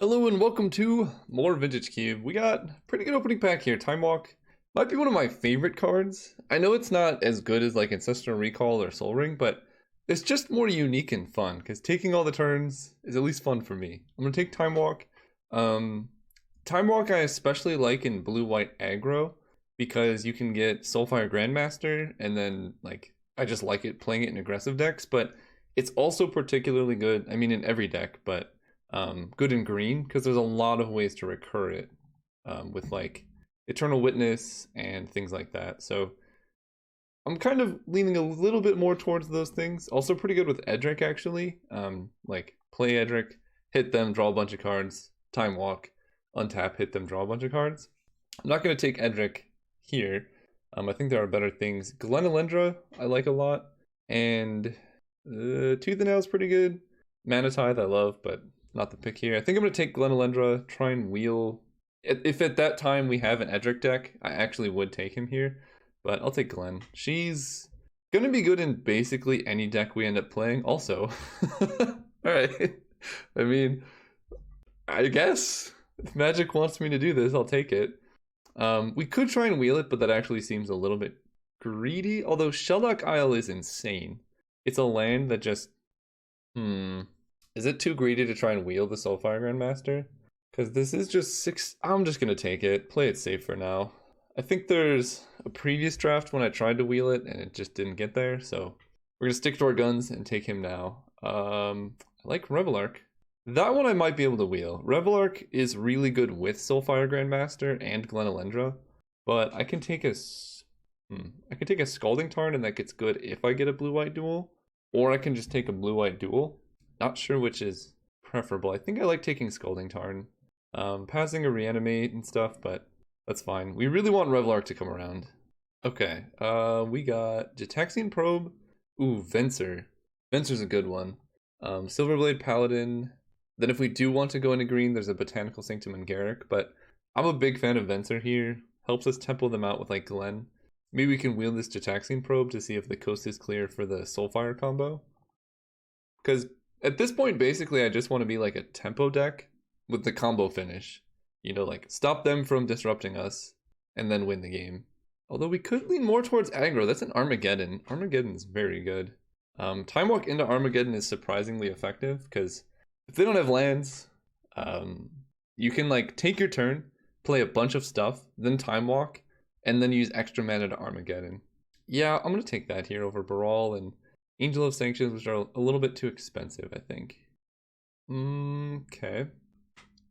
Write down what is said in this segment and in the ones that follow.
Hello and welcome to more Vintage Cube. We got a pretty good opening pack here. Time Walk might be one of my favorite cards. I know it's not as good as like Ancestral Recall or Soul Ring, but it's just more unique and fun because taking all the turns is at least fun for me. I'm gonna take Time Walk. Um, Time Walk I especially like in blue-white aggro because you can get Soulfire Grandmaster and then like I just like it playing it in aggressive decks, but it's also particularly good, I mean in every deck, but good in green because there's a lot of ways to recur it with like Eternal Witness and things like that. So I'm kind of leaning a little bit more towards those things. Also pretty good with Edric actually. Like play Edric, hit them, draw a bunch of cards, time walk, untap, hit them, draw a bunch of cards. I'm not going to take Edric here. I think there are better things. Glenalendra I like a lot, and Tooth and Nail is pretty good. Mana Tithe I love, but not the pick here. I think I'm going to take Glenalendra, try and wheel. If at that time we have an Edric deck, I actually would take him here, but I'll take Glen. She's going to be good in basically any deck we end up playing also. Alright. I mean, I guess if Magic wants me to do this, I'll take it. We could try and wheel it, but that actually seems a little bit greedy, although Sheldock Isle is insane. It's a land that just... Is it too greedy to try and wheel the Soulfire Grandmaster? Because this is just 6... I'm just going to take it. Play it safe for now. I think there's a previous draft when I tried to wheel it and it just didn't get there. So we're going to stick to our guns and take him now. I like Revelark. That one I might be able to wheel. Revelark is really good with Soulfire Grandmaster and Glenalendra. But I can take a... I can take a Scalding Tarn and that gets good if I get a blue-white duel. Or I can just take a blue-white duel. Not sure which is preferable. I think I like taking Scalding Tarn. Passing a Reanimate and stuff, but that's fine. We really want Revelark to come around. Okay, we got Gitaxian Probe. Ooh, Venser. Venser's a good one. Silverblade Paladin. Then if we do want to go into green, there's a Botanical Sanctum and Garrick, but I'm a big fan of Venser here. Helps us tempo them out with like Glen. Maybe we can wield this Gitaxian Probe to see if the coast is clear for the Soulfire combo. Because at this point, basically, I just want to be like a tempo deck with the combo finish. You know, like stop them from disrupting us and then win the game. Although we could lean more towards aggro. That's an Armageddon. Armageddon is very good. Time Walk into Armageddon is surprisingly effective because if they don't have lands, you can like take your turn, play a bunch of stuff, then Time Walk, and then use extra mana to Armageddon. Yeah, I'm going to take that here over Baral and Angel of Sanctions, which are a little bit too expensive, I think. Okay.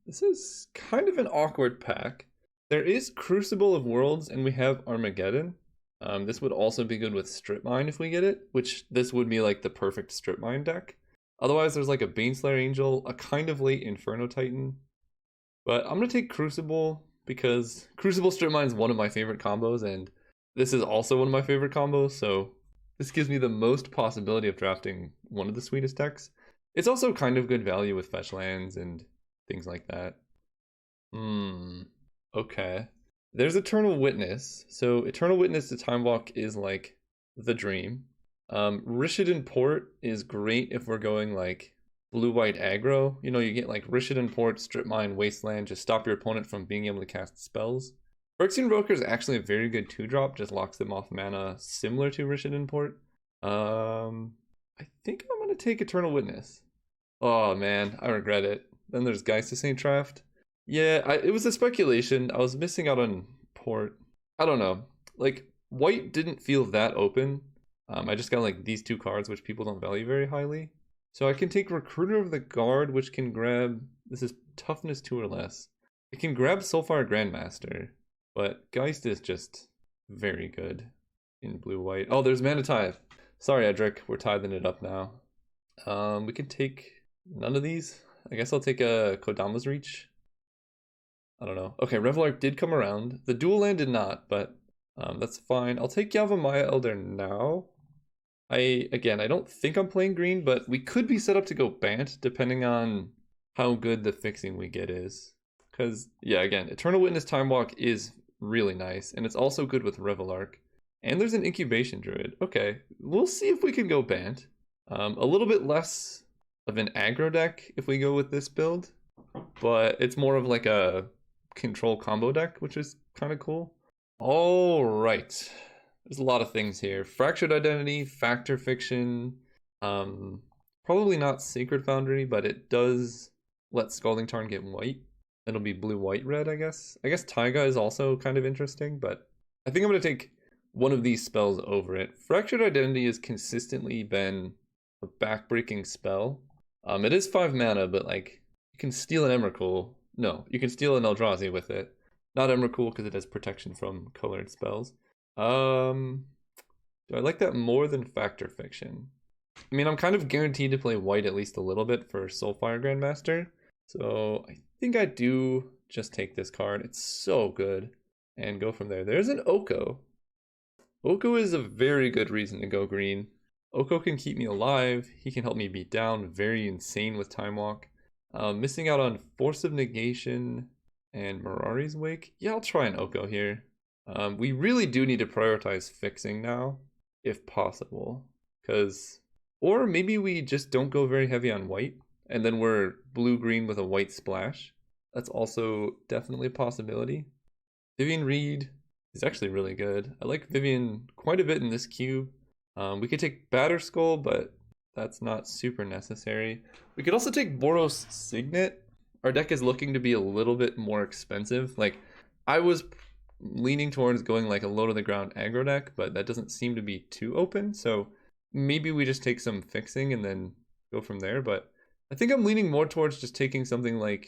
This is kind of an awkward pack. There is Crucible of Worlds, and we have Armageddon. This would also be good with Strip Mine if we get it, which this would be like the perfect Strip Mine deck. Otherwise, there's like a Baneslayer Angel, a kind of late Inferno Titan. But I'm going to take Crucible because Crucible Strip Mine is one of my favorite combos, and this is also one of my favorite combos, so this gives me the most possibility of drafting one of the sweetest decks. It's also kind of good value with fetch lands and things like that. Okay. There's Eternal Witness. So Eternal Witness to Time Walk is like the dream. Rishadan Port is great if we're going like blue-white aggro. You know, you get like Rishadan Port, Strip Mine, Wasteland, just stop your opponent from being able to cast spells. Phyrexian Broker is actually a very good 2-drop, just locks them off mana similar to Rishadan Port. I think I'm going to take Eternal Witness. Oh man, I regret it. Then there's Geist of St. Traft. Yeah, it was a speculation. I was missing out on Port. I don't know. Like, white didn't feel that open. I just got like these two cards, which people don't value very highly. So I can take Recruiter of the Guard, which can grab... This is toughness 2 or less. It can grab Soulfire Grandmaster. But Geist is just very good in blue-white. Oh, there's Mana Tithe. Sorry, Edric. We're tithing it up now. We can take none of these. I guess I'll take a Kodama's Reach. I don't know. Okay, Revelark did come around. The dual land did not, but that's fine. I'll take Yavimaya Elder now. I don't think I'm playing green, but we could be set up to go Bant depending on how good the fixing we get is. Because, yeah, again, Eternal Witness Time Walk is really nice, and it's also good with Revelark. And there's an Incubation Druid. Okay, we'll see if we can go Bant. A little bit less of an aggro deck if we go with this build. but it's more of like a control combo deck, which is kind of cool. All right. There's a lot of things here. Fractured Identity, Factor Fiction, probably not Sacred Foundry, but it does let Scalding Tarn get white. It'll be blue, white, red, I guess. I guess Taiga is also kind of interesting, but I think I'm going to take one of these spells over it. Fractured Identity has consistently been a backbreaking spell. It is 5 mana, but like you can steal an Emrakul. No, you can steal an Eldrazi with it. Not Emrakul because it has protection from colored spells. Do I like that more than Factor Fiction? I mean, I'm kind of guaranteed to play white at least a little bit for Soulfire Grandmaster. So I think I do just take this card. It's so good. And go from there. There's an Oko. Oko is a very good reason to go green. Oko can keep me alive. He can help me beat down. Very insane with Time Walk. Missing out on Force of Negation and Mirari's Wake. Yeah, I'll try an Oko here. We really do need to prioritize fixing now, if possible. Or maybe we just don't go very heavy on white, and then we're blue-green with a white splash. That's also definitely a possibility. Vivian Reed is actually really good. I like Vivian quite a bit in this cube. We could take Batterskull, but that's not super necessary. We could also take Boros Signet. Our deck is looking to be a little bit more expensive. Like, I was leaning towards going like a low to the ground aggro deck, but that doesn't seem to be too open. So maybe we just take some fixing and then go from there. But I think I'm leaning more towards just taking something like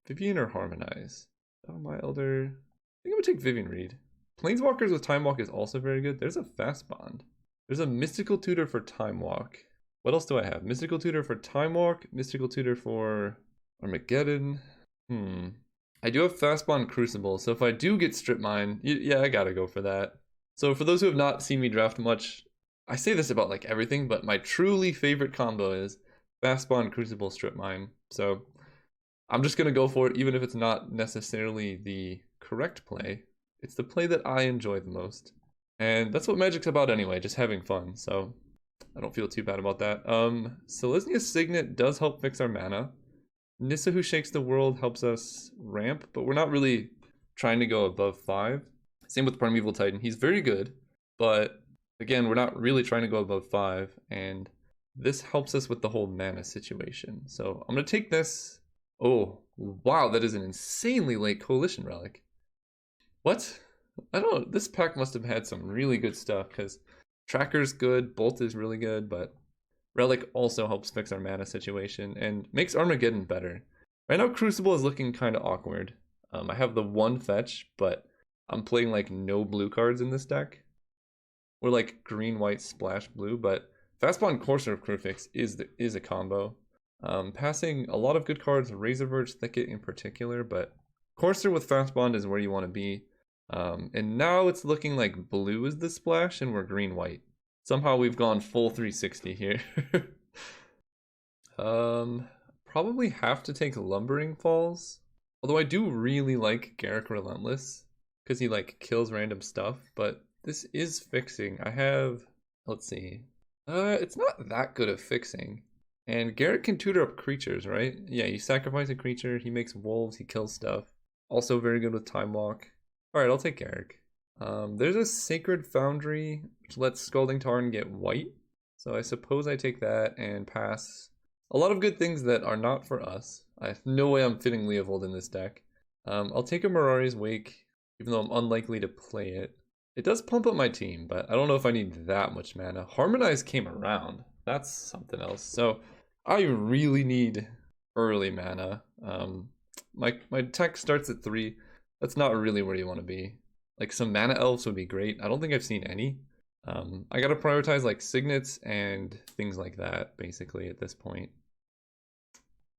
Vivian or Harmonize. Oh, my Elder. I think I'm gonna take Vivian Reed. Planeswalkers with Time Walk is also very good. There's a Fast Bond. There's a Mystical Tutor for Time Walk. What else do I have? Mystical Tutor for Time Walk, Mystical Tutor for Armageddon. I do have Fast Bond Crucible, so if I do get Strip Mine, yeah, I gotta go for that. So for those who have not seen me draft much, I say this about like everything, but my truly favorite combo is Fast Bond Crucible Strip Mine. So I'm just gonna go for it, even if it's not necessarily the correct play. It's the play that I enjoy the most. And that's what Magic's about anyway, just having fun. So I don't feel too bad about that. Selesnya Signet does help fix our mana. Nissa Who Shakes the World helps us ramp, but we're not really trying to go above 5. Same with Primeval Titan. He's very good, but again, we're not really trying to go above 5, and this helps us with the whole mana situation. So I'm going to take this. Oh, wow, that is an insanely late Coalition Relic. What? I don't know. This pack must have had some really good stuff, because Tracker's good, Bolt is really good, but Relic also helps fix our mana situation and makes Armageddon better. Right now, Crucible is looking kind of awkward. I have the 1 fetch, but I'm playing like no blue cards in this deck. We're like green, white, splash, blue, but Fastbond Courser of Crewfix is a combo. Passing a lot of good cards, Razorverge Thicket in particular, but Courser with Fastbond is where you want to be. And now it's looking like blue is the splash and we're green, white. Somehow we've gone full 360 here. Probably have to take Lumbering Falls. Although I do really like Garruk Relentless, because he like kills random stuff, but this is fixing. I have, let's see. It's not that good at fixing. And Garruk can tutor up creatures, right? Yeah, you sacrifice a creature, he makes wolves, he kills stuff. Also very good with Time Walk. Alright, I'll take Garruk. There's a Sacred Foundry, which lets Scalding Tarn get white. So I suppose I take that and pass a lot of good things that are not for us. I have no way I'm fitting Leovold in this deck. I'll take a Mirari's Wake, even though I'm unlikely to play it. It does pump up my team, but I don't know if I need that much mana. Harmonize came around. That's something else. So I really need early mana. My tech starts at 3. That's not really where you want to be. Like some mana elves would be great. I don't think I've seen any. I gotta prioritize like signets and things like that, basically, at this point.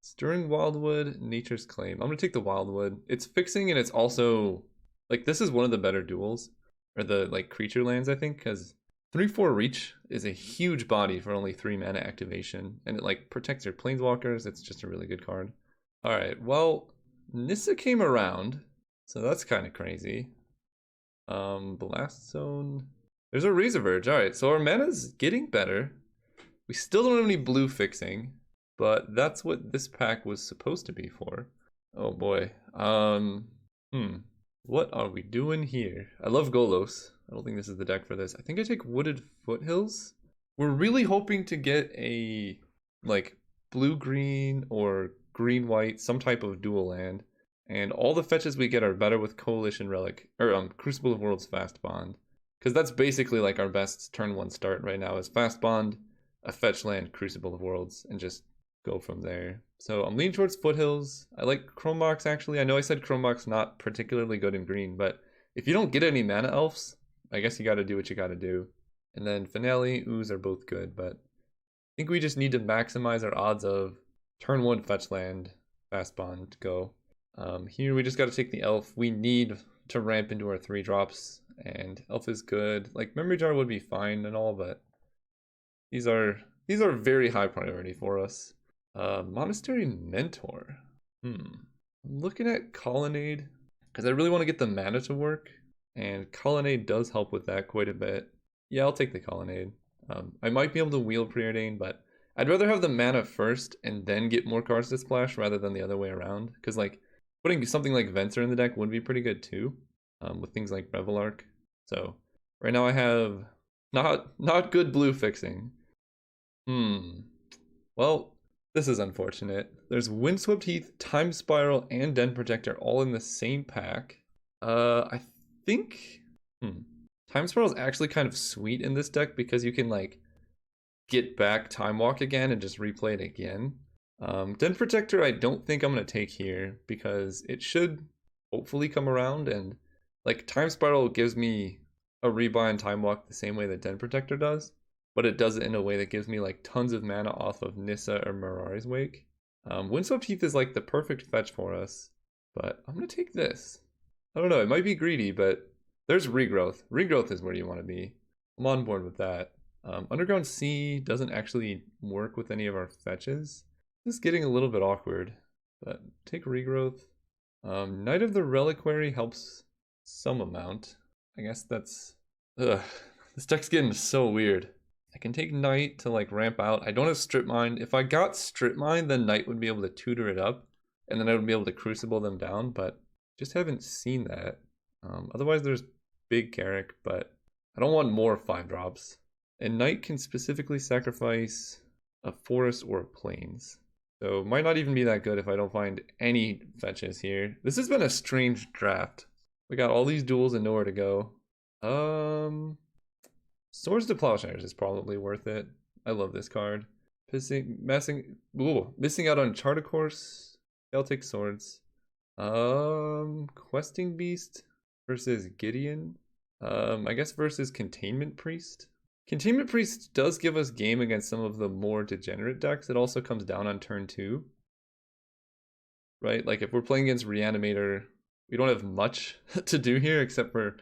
Stirring Wildwood, Nature's Claim. I'm gonna take the Wildwood. It's fixing and it's also, like, this is one of the better duels. Or the, like, creature lands, I think, because 3/4 Reach is a huge body for only 3 mana activation. And it, like, protects your planeswalkers. It's just a really good card. Alright, well, Nissa came around, so that's kind of crazy. Blast Zone. There's a Razorverge. Alright, so our mana's getting better. We still don't have any blue fixing, but that's what this pack was supposed to be for. Oh boy. What are we doing here? I love Golos. I don't think this is the deck for this. I think I take Wooded Foothills. We're really hoping to get a like blue-green or green-white, some type of dual land. And all the fetches we get are better with Coalition Relic, or Crucible of Worlds Fast Bond. Because that's basically like our best turn 1 start right now is Fast Bond, a fetch land, Crucible of Worlds, and just go from there. So I'm leaning towards Foothills. I like Chrome Box actually. I know I said Chrome Box not particularly good in green, but if you don't get any mana elves, I guess you gotta do what you gotta do. And then Finale, Ooze are both good, but I think we just need to maximize our odds of turn 1 fetch land, Fast Bond, go. Here we just gotta take the elf. We need to ramp into our 3 drops, and elf is good. Like Memory Jar would be fine and all, but these are very high priority for us. Monastery Mentor. I'm looking at Colonnade because I really want to get the mana to work, and Colonnade does help with that quite a bit. Yeah, I'll take the Colonnade. I might be able to wheel Preordain, but I'd rather have the mana first and then get more cards to splash rather than the other way around. Because like putting something like Venser in the deck would be pretty good too, with things like Revelark. So right now I have not good blue fixing. Well, this is unfortunate. There's Windswept Heath, Time Spiral, and Den Protector all in the same pack. I think Time Spiral is actually kind of sweet in this deck because you can like get back Time Walk again and just replay it again. Den Protector I don't think I'm gonna take here because it should hopefully come around, and like Time Spiral gives me a rebuy and Time Walk the same way that Den Protector does, but it does it in a way that gives me like tons of mana off of Nissa or Mirari's Wake. Windswept Heath is like the perfect fetch for us, but I'm gonna take this. I don't know, it might be greedy, but there's Regrowth. Regrowth is where you want to be. I'm on board with that. Underground Sea doesn't actually work with any of our fetches. This is getting a little bit awkward, but take Regrowth. Knight of the Reliquary helps some amount. I guess that's... Ugh, this deck's getting so weird. I can take Knight to like ramp out. I don't have Strip Mine. If I got Strip Mine, then Knight would be able to tutor it up, and then I would be able to Crucible them down, but just haven't seen that. Otherwise there's Big Carrick, but I don't want more 5-drops. And Knight can specifically sacrifice a forest or a plains. So might not even be that good if I don't find any fetches here. This has been a strange draft. We got all these duels and nowhere to go. Swords to Plowshares is probably worth it. I love this card. Missing out on Charter Course. I'll take Swords. Questing Beast versus Gideon. I guess versus Containment Priest. Containment Priest does give us game against some of the more degenerate decks. It also comes down on turn 2. Right? Like if we're playing against Reanimator, we don't have much to do here except for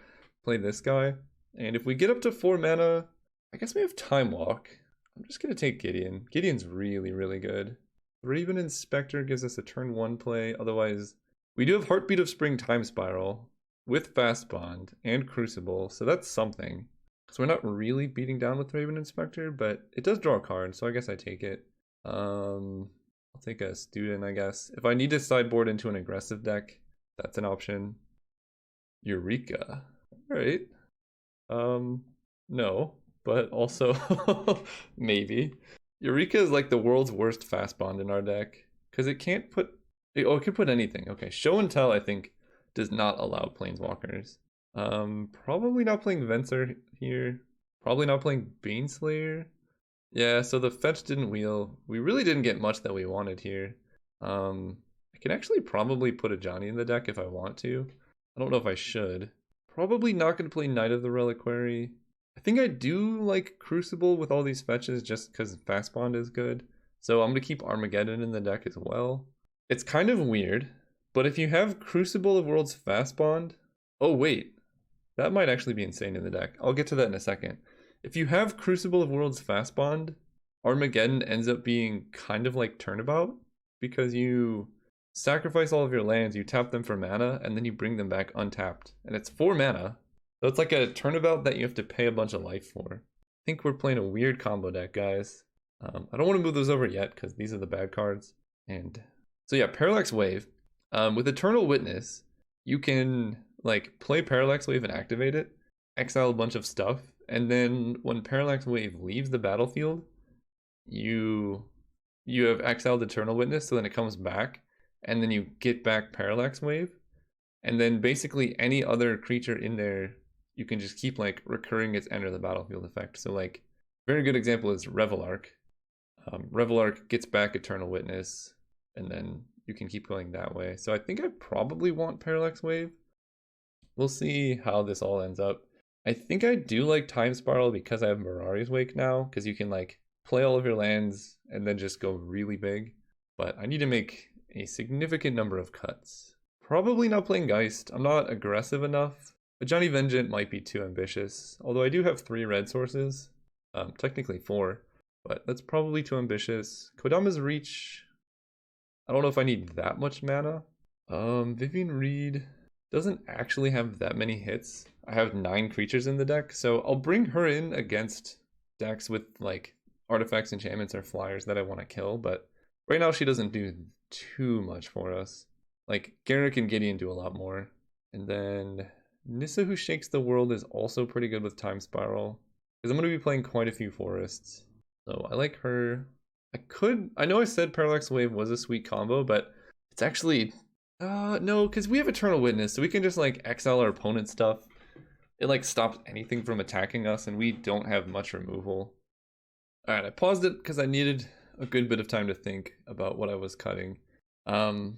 play this guy. And if we get up to 4 mana, I guess we have Time Walk. I'm just going to take Gideon. Gideon's really, really good. Raven Inspector gives us a turn 1 play. Otherwise, we do have Heartbeat of Spring Time Spiral with Fast Bond and Crucible, so that's something. So we're not really beating down with Raven Inspector, but it does draw a card, so I guess I take it. I'll take a Student, I guess. If I need to sideboard into an aggressive deck, that's an option. Eureka. Alright. No, but also maybe. Eureka is like the world's worst Fast Bond in our deck, because it can't put... Oh, it can put anything. Okay, Show and Tell, I think, does not allow Planeswalkers. Probably not playing Venser here. Probably not playing Baneslayer. Yeah, so the fetch didn't wheel. We really didn't get much that we wanted here. I can actually probably put a Johnny in the deck if I want to. I don't know if I should. Probably not going to play Knight of the Reliquary. I think I do like Crucible with all these fetches just because Fast Bond is good. So I'm going to keep Armageddon in the deck as well. It's kind of weird, but if you have Crucible of Worlds Fast Bond... Oh, wait. That might actually be insane in the deck. I'll get to that in a second. If you have Crucible of Worlds Fast Bond, Armageddon ends up being kind of like Turnabout, because you sacrifice all of your lands, you tap them for mana, and then you bring them back untapped. And it's 4 mana, so it's like a Turnabout that you have to pay a bunch of life for. I think we're playing a weird combo deck, guys. I don't want to move those over yet because these are the bad cards. And so yeah, Parallax Wave. With Eternal Witness, you can like play Parallax Wave and activate it, exile a bunch of stuff, and then when Parallax Wave leaves the battlefield, you have exiled Eternal Witness, so then it comes back, and then you get back Parallax Wave, and then basically any other creature in there, you can just keep like recurring its enter the battlefield effect. So like, very good example is Revelark. Revelark gets back Eternal Witness, and then you can keep going that way. So I think I probably want Parallax Wave. We'll see how this all ends up. I think I do like Time Spiral because I have Mirari's Wake now, because you can like play all of your lands and then just go really big. But I need to make a significant number of cuts. Probably not playing Geist. I'm not aggressive enough. But Johnny Vengeant might be too ambitious. Although I do have 3 red sources. Technically 4. But that's probably too ambitious. Kodama's Reach. I don't know if I need that much mana. Vivian Reed doesn't actually have that many hits. I have 9 creatures in the deck, so I'll bring her in against decks with like artifacts, enchantments, or flyers that I want to kill, but right now she doesn't do too much for us. Like Garruk and Gideon do a lot more. And then Nissa Who Shakes the World is also pretty good with Time Spiral, because I'm going to be playing quite a few forests. So I like her. I know I said Parallax Wave was a sweet combo, but it's actually, no, because we have Eternal Witness, so we can just like exile our opponent's stuff. It like stops anything from attacking us, and we don't have much removal. Alright, I paused it because I needed a good bit of time to think about what I was cutting. I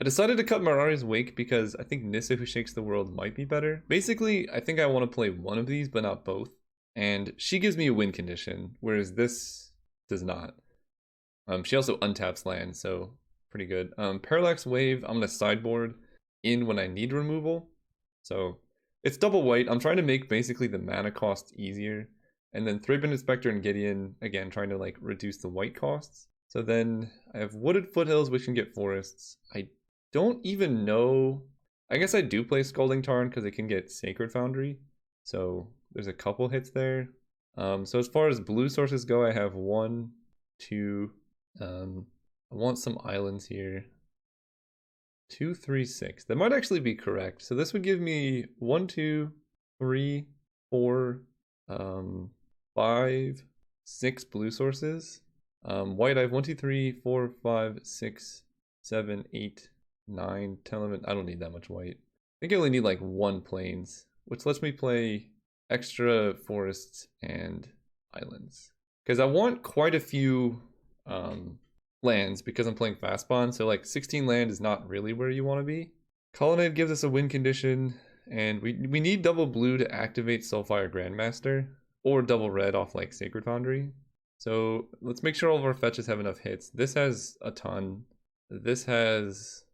decided to cut Mirari's Wake because I think Nissa Who Shakes the World might be better. Basically, I think I want to play one of these, but not both. And she gives me a win condition, whereas this does not. She also untaps land, so pretty good. Parallax Wave, I'm going to sideboard in when I need removal. So it's double white. I'm trying to make basically the mana cost easier. And then Thraben Inspector and Gideon, again, trying to like reduce the white costs. So then I have Wooded Foothills, which can get forests. I don't even know. I guess I do play Scalding Tarn because it can get Sacred Foundry. So there's a couple hits there. So as far as blue sources go, I have 1, 2. I want some islands here. 2, 3, 6. That might actually be correct. So this would give me 1, 2, 3, 4, 5, 6 blue sources. White, I have 1, 2, 3, 4, 5, 6, 7, 8, 9, 10, 11. I don't need that much white. I think I only need like 1 plains, which lets me play extra forests and islands. Because I want quite a few lands because I'm playing fast bond, so like 16 land is not really where you want to be. Colonnade gives us a win condition, and we need double blue to activate Soulfire Grandmaster, or double red off like Sacred Foundry. So let's make sure all of our fetches have enough hits. This has a ton. This has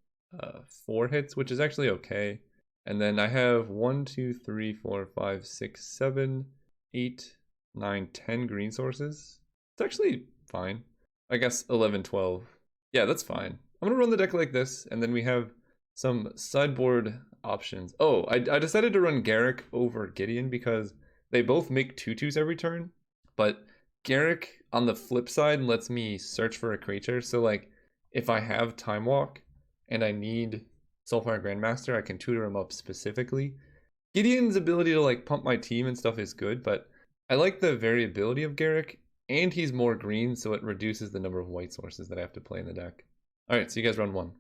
4 hits, which is actually okay. And then I have 1, 2, 3, 4, 5, 6, 7, 8, 9, 10 green sources. It's actually fine. I guess 11, 12. Yeah, that's fine. I'm gonna run the deck like this, and then we have some sideboard options. Oh, I decided to run Garruk over Gideon because they both make 2/2s every turn, but Garruk on the flip side lets me search for a creature. So like, if I have Time Walk and I need Soulfire Grandmaster, I can tutor him up specifically. Gideon's ability to like pump my team and stuff is good, but I like the variability of Garruk, and he's more green, so it reduces the number of white sources that I have to play in the deck. Alright, so you guys run 1.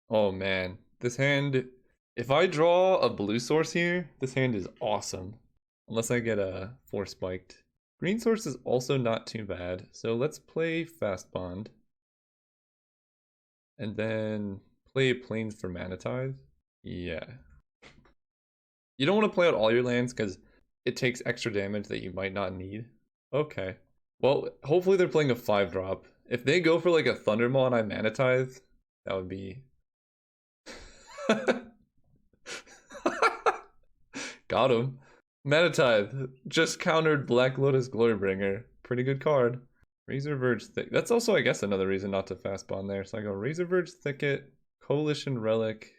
Oh man, this hand, if I draw a blue source here, this hand is awesome. Unless I get a 4 spiked. Green source is also not too bad, so let's play Fast Bond. And then play Plains for Mana Tithe. Yeah. You don't want to play out all your lands because it takes extra damage that you might not need. Okay. Well, hopefully they're playing a 5-drop. If they go for like a Thundermaw and I Mana Tithe, that would be... Got him. Mana Tithe just countered Black Lotus Glorybringer. Pretty good card. Razor Verge Thicket. That's also, I guess, another reason not to fast bond there. So I go Razor Verge Thicket, Coalition Relic,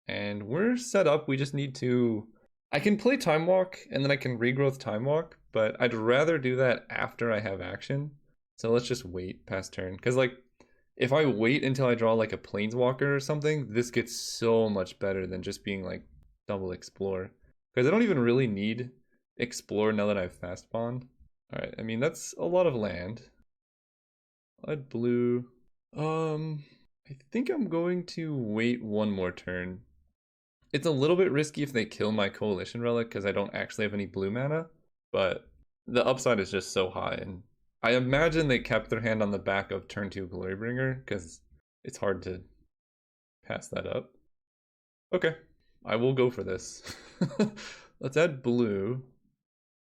and we're set up. We just need to... I can play Time Walk, and then I can regrowth Time Walk, but I'd rather do that after I have action. So let's just wait past turn. Because, like, if I wait until I draw, like, a Planeswalker or something, this gets so much better than just being, like, double Explore. Because I don't even really need Explore now that I've fast spawned. Alright, I mean, that's a lot of land. I'd blue. I think I'm going to wait one more turn. It's a little bit risky if they kill my Coalition Relic because I don't actually have any blue mana, but the upside is just so high, and I imagine they kept their hand on the back of turn 2 Glorybringer because it's hard to pass that up. Okay, I will go for this. Let's add blue.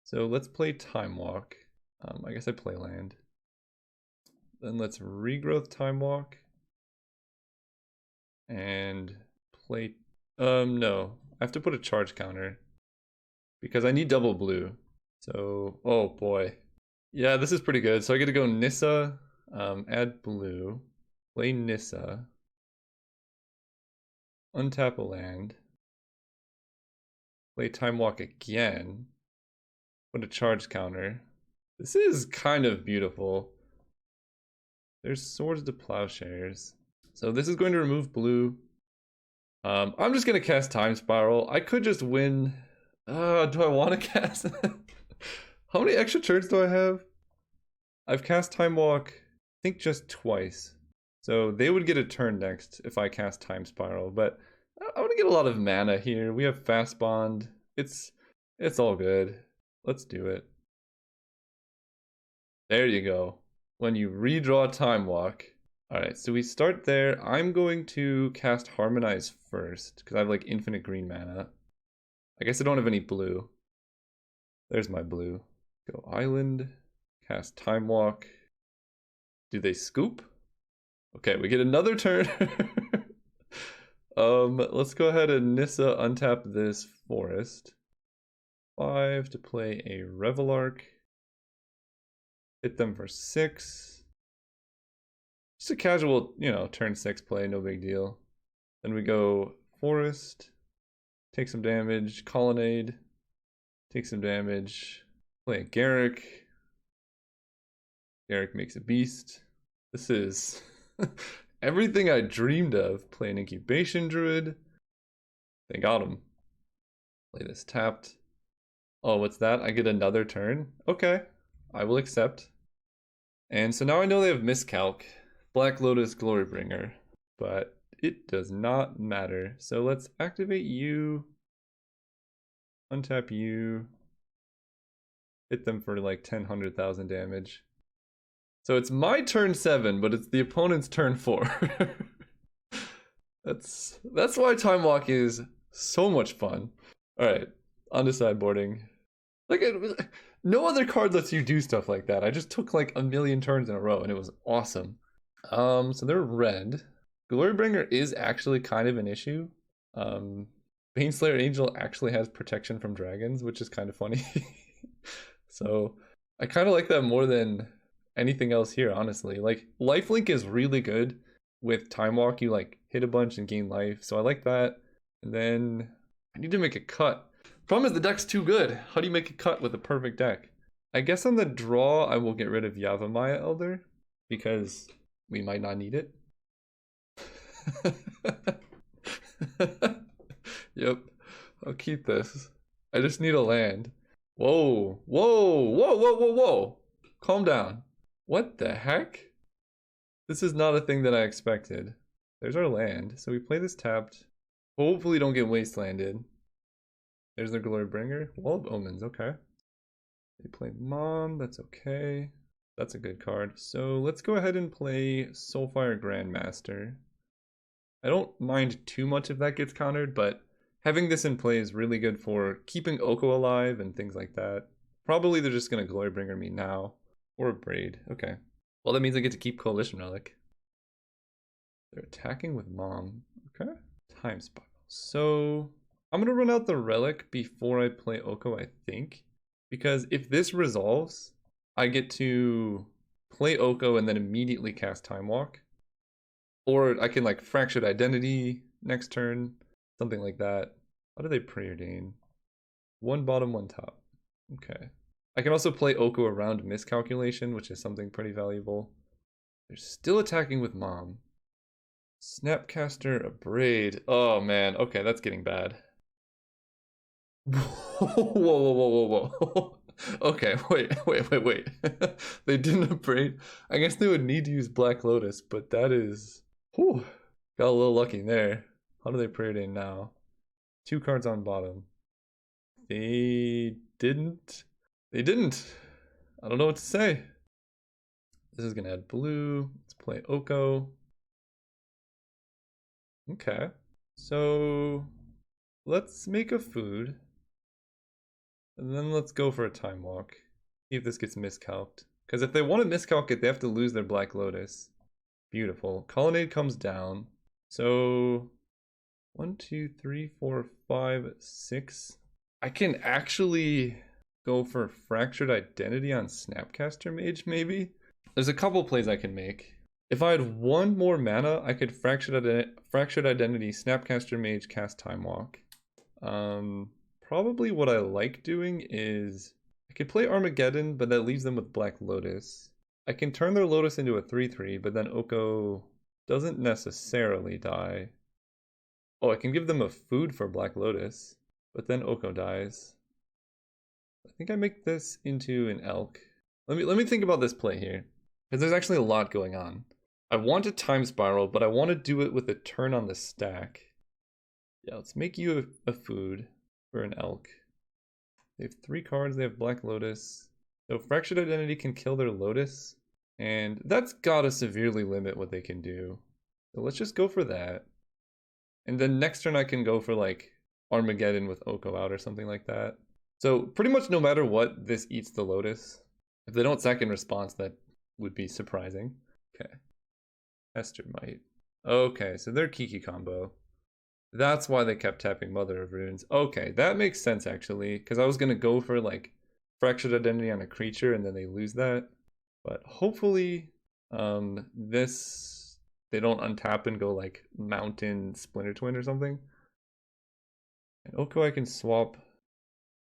So let's play Time Walk. I guess I play land. Then let's regrowth Time Walk. And play... no. I have to put a charge counter. Because I need double blue. So, oh boy. Yeah, this is pretty good. So I get to go Nissa, add blue, play Nissa, untap a land, play Time Walk again, put a charge counter. This is kind of beautiful. There's Swords to Plowshares. So this is going to remove blue. I'm just going to cast Time Spiral. I could just win. Do I want to cast? How many extra turns do I have? I've cast Time Walk, I think just twice. So they would get a turn next if I cast Time Spiral. But I want to get a lot of mana here. We have Fast Bond. It's all good. Let's do it. There you go. When you redraw Time Walk. Alright, so we start there. I'm going to cast Harmonize first, because I have like infinite green mana. I guess I don't have any blue. There's my blue. Go Island, cast Time Walk. Do they scoop? Okay, we get another turn. Let's go ahead and Nissa untap this forest. 5 to play a Revelark. Hit them for 6. Just a casual, you know, turn 6 play, no big deal. Then we go Forest, take some damage, Colonnade, take some damage, play a Garrick. Garrick makes a beast. This is everything I dreamed of. Play an Incubation Druid. They got him. Play this tapped. Oh, what's that? I get another turn? Okay, I will accept. And so now I know they have Miscalc. Black Lotus Glorybringer, but it does not matter. So let's activate you, untap you, hit them for like 10, 100,000 damage. So it's my turn 7, but it's the opponent's turn 4. That's why Time Walk is so much fun. All right, on to sideboarding. Like, no other card lets you do stuff like that. I just took like a million turns in a row, and it was awesome. So they're red. Glorybringer is actually kind of an issue. Baneslayer Angel actually has protection from dragons, which is kind of funny. So I kind of like that more than anything else here, honestly. Like, lifelink is really good with Time Walk. You like hit a bunch and gain life, so I like that. And then I need to make a cut. Problem is the deck's too good. How do you make a cut with a perfect deck? I guess on the draw I will get rid of Yavimaya Elder because we might not need it. Yep, I'll keep this. I just need a land. Whoa, whoa, whoa, whoa, whoa, whoa. Calm down. What the heck? This is not a thing that I expected. There's our land. So we play this tapped. Hopefully don't get wastelanded. There's their Glorybringer. Wall of Omens, okay. They played Mom, that's okay. That's a good card. So let's go ahead and play Soulfire Grandmaster. I don't mind too much if that gets countered, but having this in play is really good for keeping Oko alive and things like that. Probably they're just going to Glorybringer me now. Or a Braid. Okay. Well, that means I get to keep Coalition Relic. They're attacking with Mom. Okay. Time Spiral. So I'm going to run out the Relic before I play Oko, I think. Because if this resolves, I get to play Oko and then immediately cast Time Walk. Or I can like Fractured Identity next turn. Something like that. How do they Preordain? One bottom, one top. Okay. I can also play Oko around miscalculation, which is something pretty valuable. They're still attacking with Mom. Snapcaster, a Braid. Oh man, okay, that's getting bad. Whoa, whoa, whoa, whoa, whoa. Okay, wait. They didn't upgrade. I guess they would need to use Black Lotus, but that is... Whew, got a little lucky there. How do they pray it in now? 2 cards on bottom. They didn't. They didn't. I don't know what to say. This is gonna add blue. Let's play Oko. Okay. So let's make a food. And then let's go for a time walk. See if this gets miscalced. Because if they want to miscalc it, they have to lose their Black Lotus. Beautiful. Colonnade comes down. So 1, 2, 3, 4, 5, 6. I can actually go for Fractured Identity on Snapcaster Mage, maybe? There's a couple plays I can make. If I had 1 more mana, I could Fractured Identity, Snapcaster Mage, cast Time Walk. Probably what I like doing is I could play Armageddon, but that leaves them with Black Lotus. I can turn their Lotus into a 3/3, but then Oko doesn't necessarily die. Oh, I can give them a food for Black Lotus, but then Oko dies. I think I make this into an Elk. Let me think about this play here, because there's actually a lot going on. I want a Time Spiral, but I want to do it with a turn on the stack. Yeah, let's make you a food for an Elk. They have 3 cards, they have Black Lotus. So Fractured Identity can kill their Lotus, and that's gotta severely limit what they can do. So let's just go for that. And then next turn I can go for like Armageddon with Oko out or something like that. So pretty much no matter what, this eats the Lotus. If they don't sack in response, that would be surprising. Okay. Esther might. Okay, so they're Kiki combo. That's why they kept tapping Mother of Runes. Okay, that makes sense actually, because I was going to go for like Fractured Identity on a creature and then they lose that. But hopefully this, they don't untap and go like Mountain Splinter Twin or something. And Oko I can swap.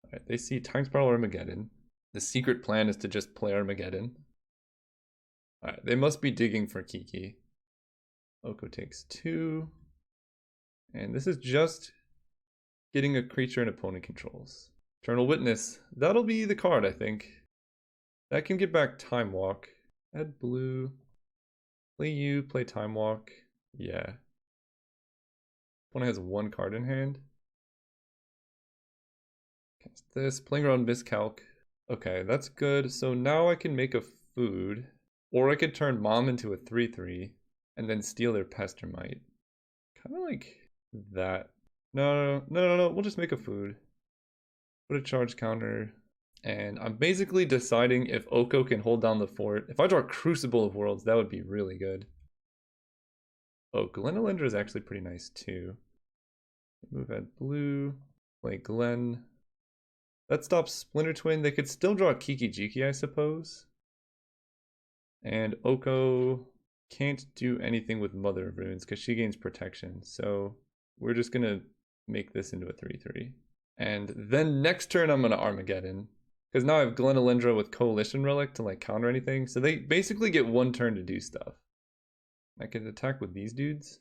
Alright, they see Time Spiral Armageddon. The secret plan is to just play Armageddon. Alright, they must be digging for Kiki. Oko takes 2. And this is just getting a creature an opponent controls. Eternal Witness. That'll be the card, I think. That can get back Time Walk. Add blue. Play you, play Time Walk. Yeah. Opponent has 1 card in hand. Cast this. Playing around Miscalc. Okay, that's good. So now I can make a food. Or I could turn Mom into a 3/3 and then steal their Pestermite. Kind of like that. No. We'll just make a food. Put a charge counter. And I'm basically deciding if Oko can hold down the fort. If I draw Crucible of Worlds, that would be really good. Oh, Glenelendra is actually pretty nice too. Move at blue. Play Glen. That stops Splinter Twin. They could still draw Kiki Jiki, I suppose. And Oko can't do anything with Mother of Runes because she gains protection. So we're just going to make this into a 3/3. And then next turn I'm going to Armageddon. Because now I have Glenelendra with Coalition Relic to like counter anything. So they basically get 1 turn to do stuff. I can attack with these dudes.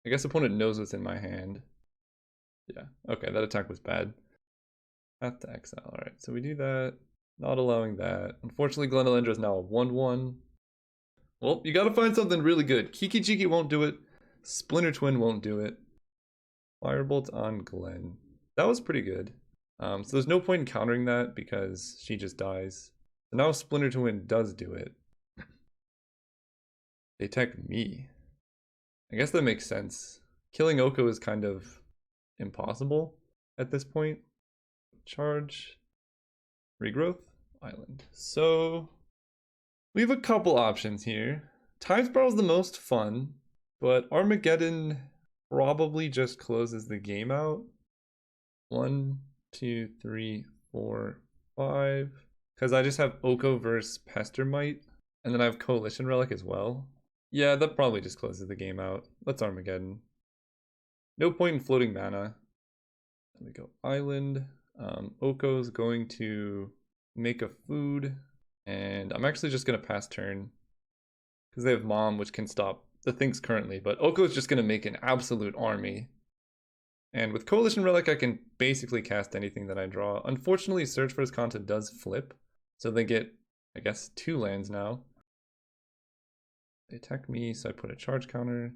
I guess opponent knows what's in my hand. Yeah, okay, that attack was bad. Path to exile, alright, so we do that. Not allowing that. Unfortunately, Glenelendra is now a 1/1. Well, you gotta find something really good. Kiki Jiki won't do it. Splinter Twin won't do it. Firebolt on Glen. That was pretty good. So there's no point in countering that because she just dies. So now Splinter Twin does do it. They attack me. I guess that makes sense. Killing Oko is kind of impossible at this point. Charge. Regrowth. Island. So we have a couple options here. Time Spiral is the most fun, but Armageddon probably just closes the game out. 1, 2, 3, 4, 5. Because I just have Oko versus Pestermite, and then I have Coalition Relic as well. Yeah, that probably just closes the game out. Let's Armageddon. No point in floating mana. Let me go Island. Oko's going to make a food, and I'm actually just gonna pass turn because they have Mom, which can stop the things currently, but Oko is just gonna make an absolute army. And with Coalition Relic, I can basically cast anything that I draw. Unfortunately, Search for Azcanta does flip, so they get, I guess, 2 lands now. They attack me, so I put a charge counter.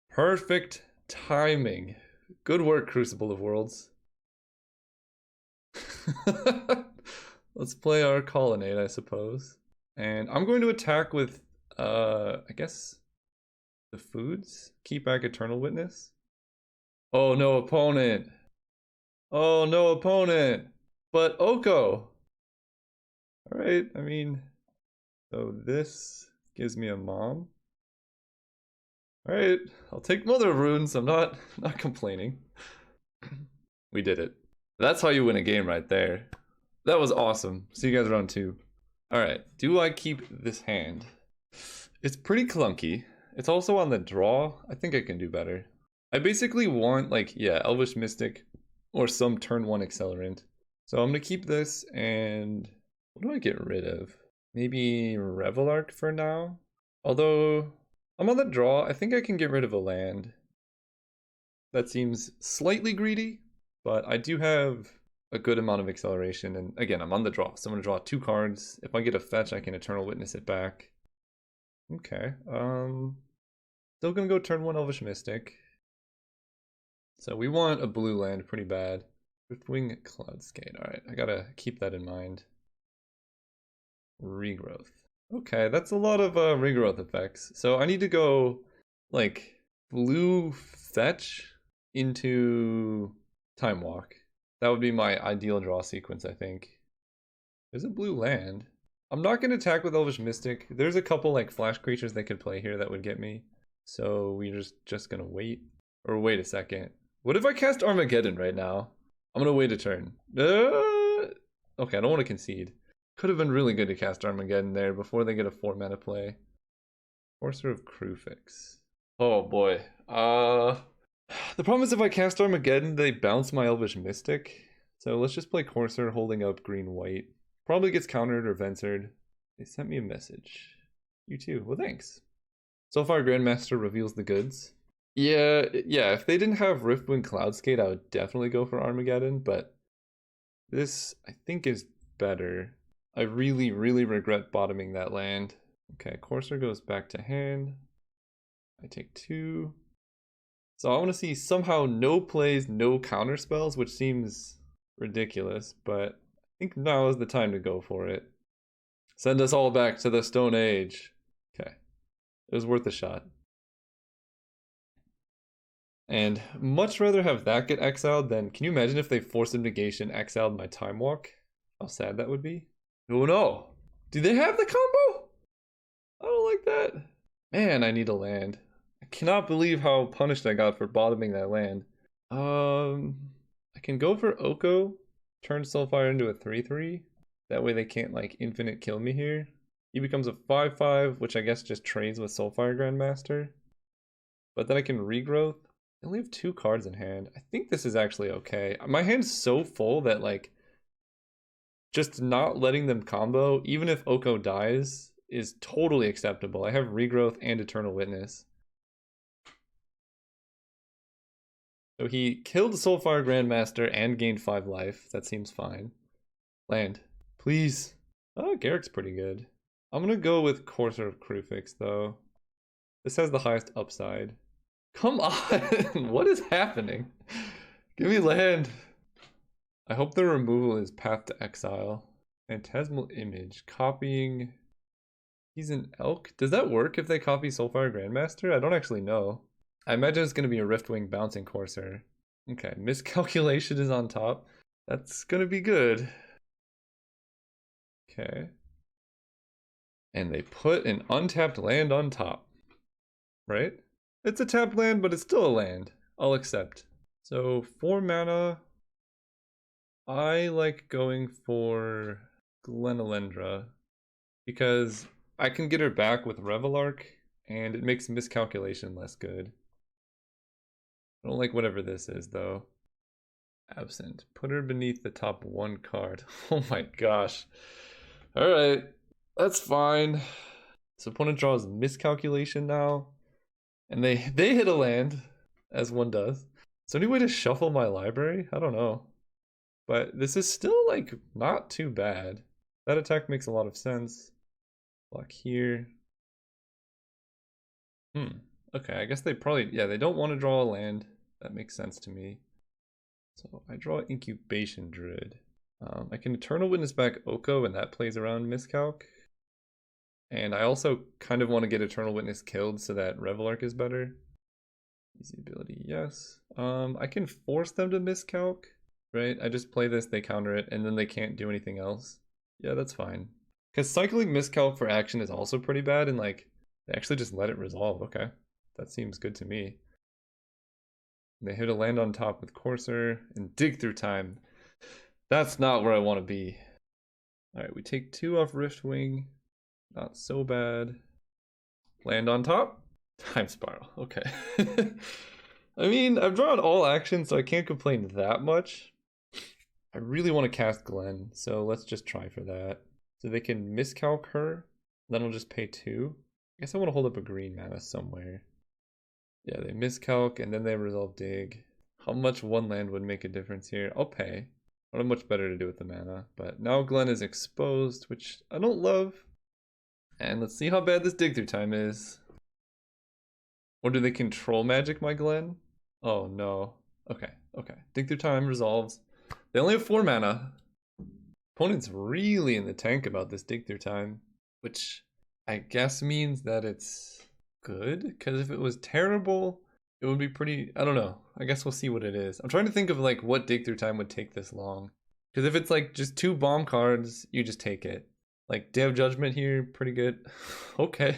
Perfect timing. Good work, Crucible of Worlds. Let's play our Colonnade, I suppose. And I'm going to attack with, I guess, the foods. Keep back Eternal Witness. Oh, no opponent. Oh, no opponent. But Oko. Alright, I mean, so this gives me a Mom. Alright, I'll take Mother of Runes. I'm not complaining. We did it. That's how you win a game right there. That was awesome. See you guys round 2. Alright, do I keep this hand? It's pretty clunky. It's also on the draw. I think I can do better. I basically want, like, yeah, Elvish Mystic or some turn 1 accelerant. So I'm gonna keep this, and what do I get rid of? Maybe Revelark for now? Although, I'm on the draw. I think I can get rid of a land. That seems slightly greedy, but I do have a good amount of acceleration, and again, I'm on the draw, so I'm gonna draw 2 cards. If I get a fetch, I can Eternal Witness it back. Okay, still gonna go turn 1 Elvish Mystic. So we want a blue land pretty bad. Riftwing Cloudscape. Alright, I gotta keep that in mind. Regrowth. Okay, that's a lot of regrowth effects. So I need to go, like, blue fetch into Time Walk. That would be my ideal draw sequence, I think. There's a blue land. I'm not going to attack with Elvish Mystic. There's a couple, like, flash creatures they could play here that would get me. So we're just going to wait. Or wait a second. What if I cast Armageddon right now? I'm going to wait a turn. Okay, I don't want to concede. Could have been really good to cast Armageddon there before they get a 4-mana play. Courser of Crufix. Oh boy. The problem is if I cast Armageddon, they bounce my Elvish Mystic. So let's just play Courser holding up green-white. Probably gets countered or ventured. They sent me a message. You too. Well, thanks. Soulfire Grandmaster reveals the goods. Yeah, if they didn't have Riftwind Cloudscape, I would definitely go for Armageddon, but this, I think, is better. I really, really regret bottoming that land. Okay, Courser goes back to hand. I take 2. So I want to see somehow no plays, no counter spells, which seems ridiculous, but I think now is the time to go for it. Send us all back to the Stone Age. Okay, it was worth a shot. And much rather have that get exiled than, can you imagine if they Force of Negation exiled my Time Walk? How sad that would be. Oh no! Do they have the combo? I don't like that. Man, I need a land. I cannot believe how punished I got for bottoming that land. I can go for Oko, turn Soulfire into a 3/3. That way they can't, like, infinite kill me here. He becomes a 5/5, which I guess just trades with Soulfire Grandmaster. But then I can regrowth. I only have 2 cards in hand. I think this is actually okay. My hand's so full that, like, just not letting them combo, even if Oko dies, is totally acceptable. I have regrowth and Eternal Witness. So he killed Soulfire Grandmaster and gained 5 life. That seems fine. Land. Please. Oh, Garrick's pretty good. I'm gonna go with Courser of Crufix, though. This has the highest upside. Come on! What is happening? Give me land. I hope the removal is Path to Exile. Phantasmal Image. Copying. He's an elk? Does that work if they copy Soulfire Grandmaster? I don't actually know. I imagine it's going to be a Riftwing bouncing Courser. Okay, Miscalculation is on top. That's going to be good. Okay. And they put an untapped land on top. Right? It's a tapped land, but it's still a land. I'll accept. So 4 mana. I like going for Glenalendra because I can get her back with Revelark and it makes Miscalculation less good. I don't like whatever this is though. Absent. Put her beneath the top one card. Oh my gosh. Alright. That's fine. So opponent draws miscalculation now. And they hit a land, as one does. Is there any way to shuffle my library? I don't know. But this is still like not too bad. That attack makes a lot of sense. Block here. Okay, I guess they probably, yeah, they don't want to draw a land. That makes sense to me. So I draw Incubation Druid. I can Eternal Witness back Oko, and that plays around Miscalc. And I also kind of want to get Eternal Witness killed so that Revelark is better. Easy ability, yes. I can force them to Miscalc, right? I just play this, they counter it, and then they can't do anything else. Yeah, that's fine. Because cycling Miscalc for action is also pretty bad, and like, they actually just let it resolve. Okay, that seems good to me. They hit a land on top with Courser and dig through time. That's not where I want to be. Alright, we take 2 off Riftwing. Not so bad. Land on top. Time Spiral. Okay. I mean, I've drawn all actions, so I can't complain that much. I really want to cast Glenn, so let's just try for that. So they can miscalc her, then I'll just pay 2. I guess I want to hold up a green mana somewhere. Yeah, they miscalc and then they resolve dig. How much one land would make a difference here? I'll pay. I don't have much better to do with the mana. But now Glenn is exposed, which I don't love. And let's see how bad this dig through time is. Or do they control magic my Glenn? Oh no. Okay, okay. Dig through time resolves. They only have 4 mana. Opponent's really in the tank about this dig through time, which I guess means that it's good, because if it was terrible, it would be pretty, I don't know. I guess we'll see what it is. I'm trying to think of like what dig through time would take this long. Because if it's like just 2 bomb cards, you just take it. Like Day of Judgment here, pretty good. Okay.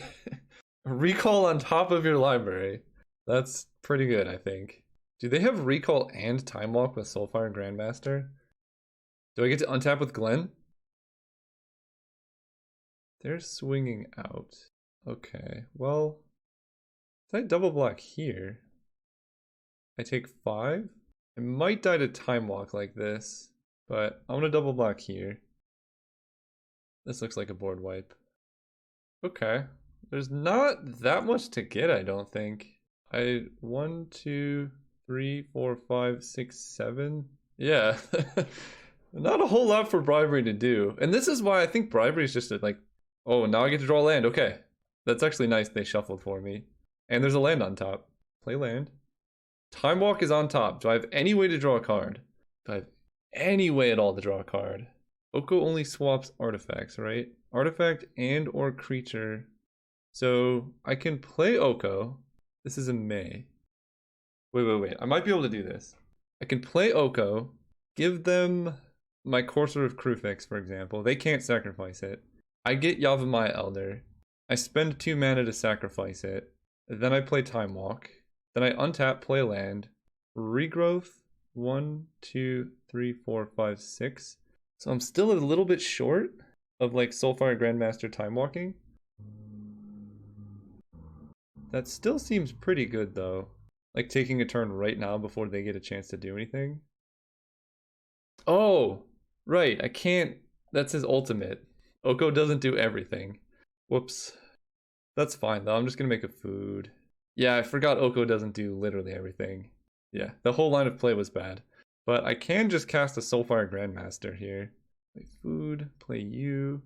Recall on top of your library. That's pretty good, I think. Do they have Recall and Time Walk with Soulfire and Grandmaster? Do I get to untap with Glenn? They're swinging out. Okay, well, if I double block here, I take 5. I might die to Time Walk like this, but I'm gonna double block here. This looks like a board wipe. Okay, there's not that much to get, I don't think. 1, 2, 3, 4, 5, 6, 7. Yeah, not a whole lot for bribery to do. And this is why I think bribery is just like, oh, now I get to draw land. Okay, that's actually nice. They shuffled for me. And there's a land on top. Play land. Time Walk is on top. Do I have any way to draw a card? Do I have any way at all to draw a card? Oko only swaps artifacts, right? Artifact and or creature. So I can play Oko. This is a May. Wait. I might be able to do this. I can play Oko, give them my Courser of Krufix, for example. They can't sacrifice it. I get Yavimaya Elder. I spend 2 mana to sacrifice it. Then I play Time Walk. Then I untap, play land. Regrowth. 1, 2, 3, 4, 5, 6. So I'm still a little bit short of like Soulfire Grandmaster Time Walking. That still seems pretty good though. Like taking a turn right now before they get a chance to do anything. Oh, right. I can't. That's his ultimate. Oko doesn't do everything. Whoops. That's fine though. I'm just gonna make a food. Yeah, I forgot Oko doesn't do literally everything. Yeah, the whole line of play was bad. But I can just cast a Soulfire Grandmaster here. Play food, play you.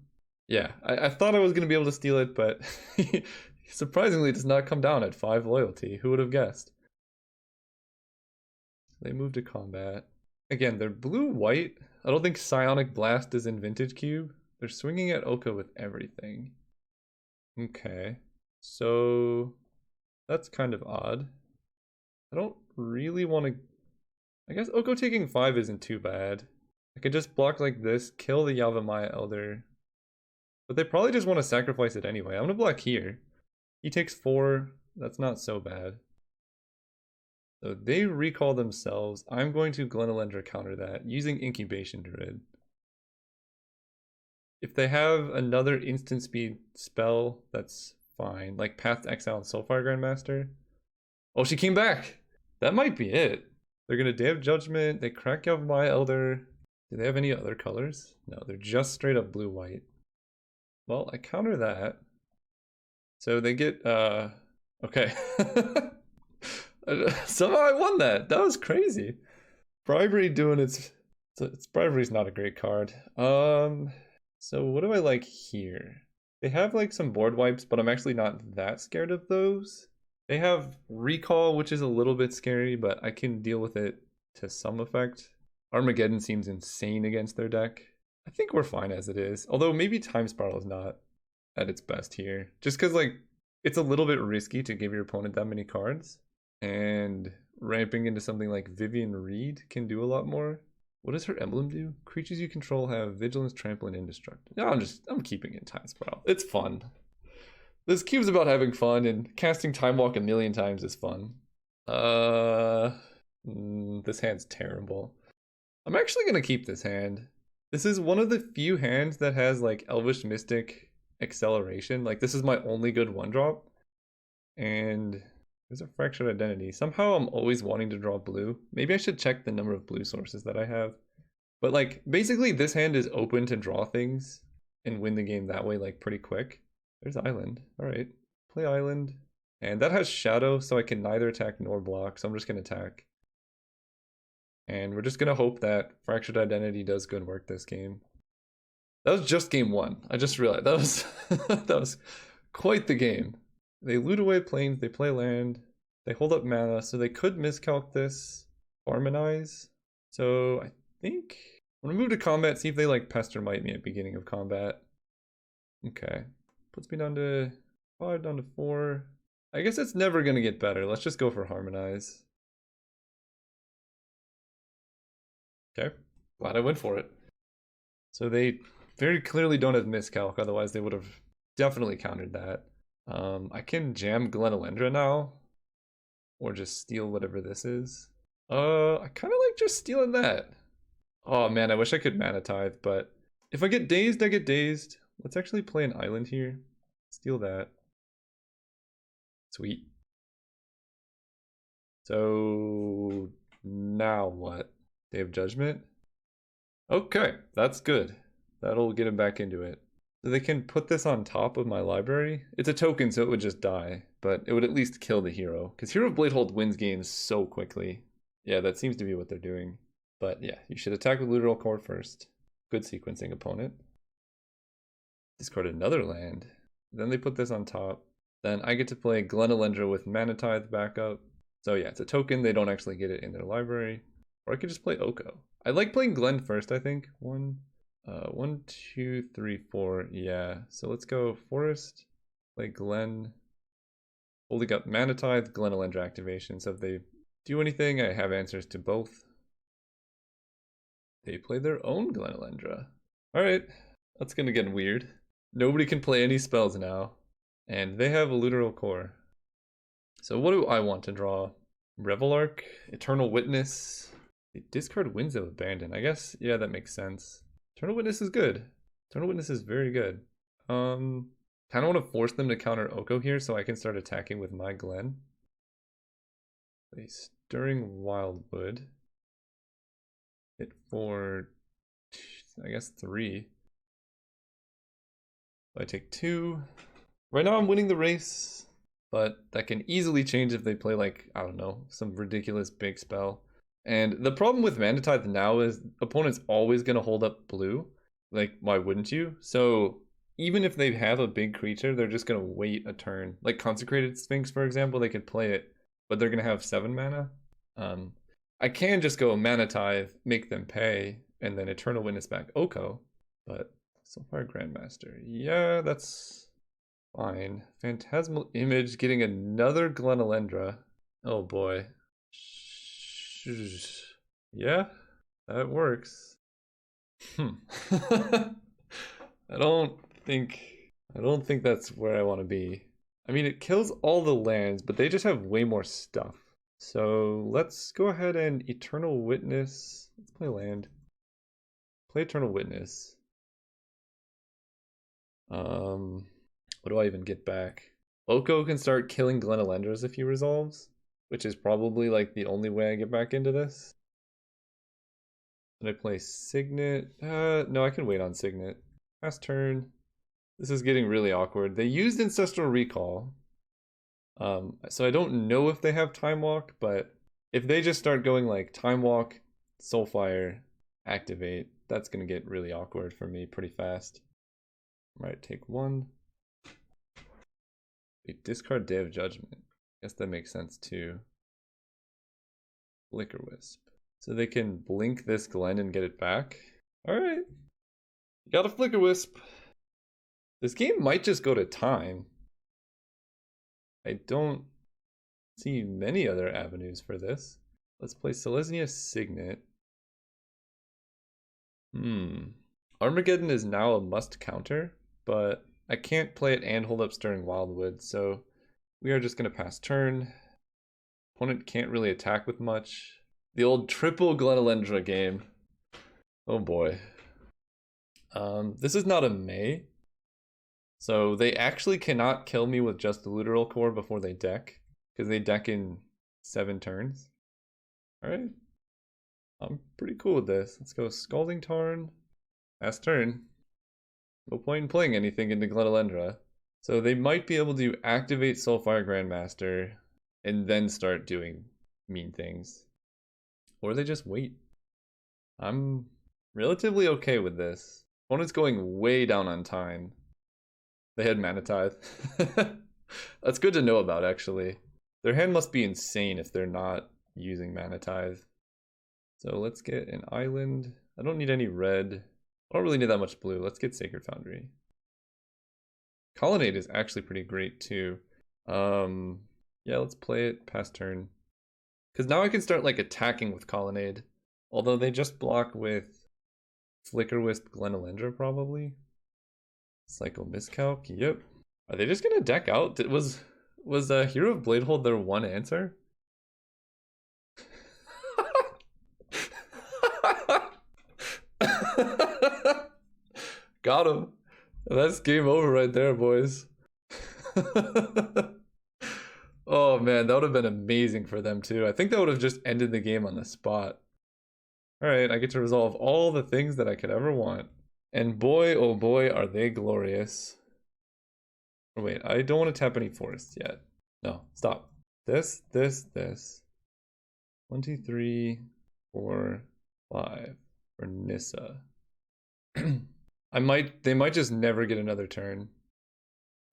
Yeah, I thought I was gonna be able to steal it, but surprisingly it does not come down at 5 loyalty. Who would have guessed? They move to combat. Again, they're blue-white. I don't think Psionic Blast is in Vintage Cube. They're swinging at Oko with everything. Okay, so that's kind of odd. I don't really want to... I guess Oko taking 5 isn't too bad. I could just block like this, kill the Yavimaya Elder. But they probably just want to sacrifice it anyway. I'm going to block here. He takes 4. That's not so bad. So they recall themselves. I'm going to Glenelendra counter that using Incubation Druid. If they have another instant speed spell, that's fine. Like Path to Exile and Soulfire Grandmaster. Oh, she came back! That might be it. They're gonna Day of Judgment. They crack out my Elder. Do they have any other colors? No, they're just straight up blue-white. Well, I counter that. So they get, okay. Somehow I won that. That was crazy. Bribery doing its bribery's not a great card. So what do I like here? They have like some board wipes, but I'm actually not that scared of those. They have recall, which is a little bit scary, but I can deal with it to some effect. Armageddon seems insane against their deck. I think we're fine as it is. Although maybe Time Spiral is not at its best here. Just because like it's a little bit risky to give your opponent that many cards. And ramping into something like Vivian Reed can do a lot more. What does her emblem do? Creatures you control have vigilance, trample, and indestructible. No, I'm keeping it Time Spiral. It's fun. This cube's about having fun, and casting Time Walk a million times is fun. This hand's terrible. I'm actually gonna keep this hand. This is one of the few hands that has like Elvish Mystic acceleration. Like this is my only good one drop. And there's a Fractured Identity. Somehow I'm always wanting to draw blue. Maybe I should check the number of blue sources that I have. But like basically this hand is open to draw things and win the game that way like pretty quick. There's Island. Alright. Play Island. And that has Shadow, so I can neither attack nor block. So I'm just gonna attack. And we're just gonna hope that Fractured Identity does good work this game. That was just game one. I just realized that was that was quite the game. They loot away planes, they play land, they hold up mana, so they could miscalc this, harmonize. So I think I'm gonna move to combat, see if they like pester might me at beginning of combat. Okay. Puts me down to 5, down to 4. I guess it's never gonna get better. Let's just go for harmonize. Okay. Glad I went for it. So they very clearly don't have miscalc, otherwise they would have definitely countered that. I can jam Glenalendra now. Or just steal whatever this is. I kind of like just stealing that. Oh man, I wish I could Mana Tithe, but if I get dazed, I get dazed. Let's actually play an island here. Steal that. Sweet. So now what? Day of Judgment? Okay, that's good. That'll get him back into it. So they can put this on top of my library. It's a token, so it would just die, but it would at least kill the hero. Because Hero of Bladehold wins games so quickly. Yeah, that seems to be what they're doing. But yeah, you should attack with Literal Core first. Good sequencing opponent. Discard another land. Then they put this on top. Then I get to play Glenalendra with Mana Tithe backup. So yeah, it's a token. They don't actually get it in their library. Or I could just play Oko. I like playing Glen first, I think. 1, 2, 3, 4. Yeah. So let's go Forest, play Glen. Holding up Mana Tithe, Glenalendra activation. So if they do anything, I have answers to both. They play their own Glenalendra. Alright. That's gonna get weird. Nobody can play any spells now. And they have a Literal Core. So what do I want to draw? Revel Arc, Eternal Witness. They discard Winds of Abandon. I guess, yeah, that makes sense. Eternal Witness is good. Eternal Witness is very good. Kind of want to force them to counter Oko here so I can start attacking with my Glen. Play Stirring Wildwood. Hit for, I guess, 3. So I take 2. Right now I'm winning the race, but that can easily change if they play like, I don't know, some ridiculous big spell. And the problem with Mana Tithe now is opponent's always going to hold up blue. Like, why wouldn't you? So even if they have a big creature, they're just going to wait a turn. Like Consecrated Sphinx, for example, they could play it, but they're going to have 7 mana. I can just go Mana Tithe, make them pay, and then Eternal Witness back Oko. But Soulfire Grandmaster, yeah, that's fine. Phantasmal Image, getting another Glenalendra. Oh boy. Yeah, that works. I don't think that's where I want to be. I mean, it kills all the lands, but they just have way more stuff. So let's go ahead and Eternal Witness. Let's play land. Play Eternal Witness. What do I even get back? Oko can start killing Glenalendras if he resolves. which is probably like the only way I get back into this. Did I play Signet? No, I can wait on Signet. Last turn. This is getting really awkward. They used Ancestral Recall. So I don't know if they have Time Walk, but if they just start going like Time Walk, Soulfire, Activate, that's gonna get really awkward for me pretty fast. Right, take one. Wait, discard Day of Judgment. Guess that makes sense too. Flicker Wisp. So they can blink this Glen and get it back. Alright. Got a Flicker Wisp. This game might just go to time. I don't see many other avenues for this. Let's play Selesnya Signet. Armageddon is now a must counter, but I can't play it and hold up Stirring Wildwood, so we are just going to pass turn. Opponent can't really attack with much. The old triple Glenelendra game. Oh boy. This is not a May, so they actually cannot kill me with just the Literal Core before they deck, because they deck in 7 turns. Alright. I'm pretty cool with this. Let's go Scalding Tarn. Last turn. No point in playing anything into Glenelendra. So they might be able to activate Soulfire Grandmaster and then start doing mean things. Or they just wait. I'm relatively okay with this. Opponent's going way down on time. They had Mana Tithe. That's good to know about, actually. Their hand must be insane if they're not using Mana Tithe. So let's get an island. I don't need any red. I don't really need that much blue. Let's get Sacred Foundry. Colonnade is actually pretty great too. Yeah, let's play it past turn. Because now I can start like attacking with Colonnade. Although they just block with Flicker Wisp Glenelendra probably. Cycle Miscalc, yep. Are they just gonna deck out? Was Hero of Bladehold their one answer? Got him. That's game over right there, boys. Oh man, that would have been amazing for them too. I think that would have just ended the game on the spot. Alright, I get to resolve all the things that I could ever want. And boy, oh boy, are they glorious. Oh, wait, I don't want to tap any forests yet. No, stop. This. 1, 2, 3, 4, 5 for Nissa. They might just never get another turn.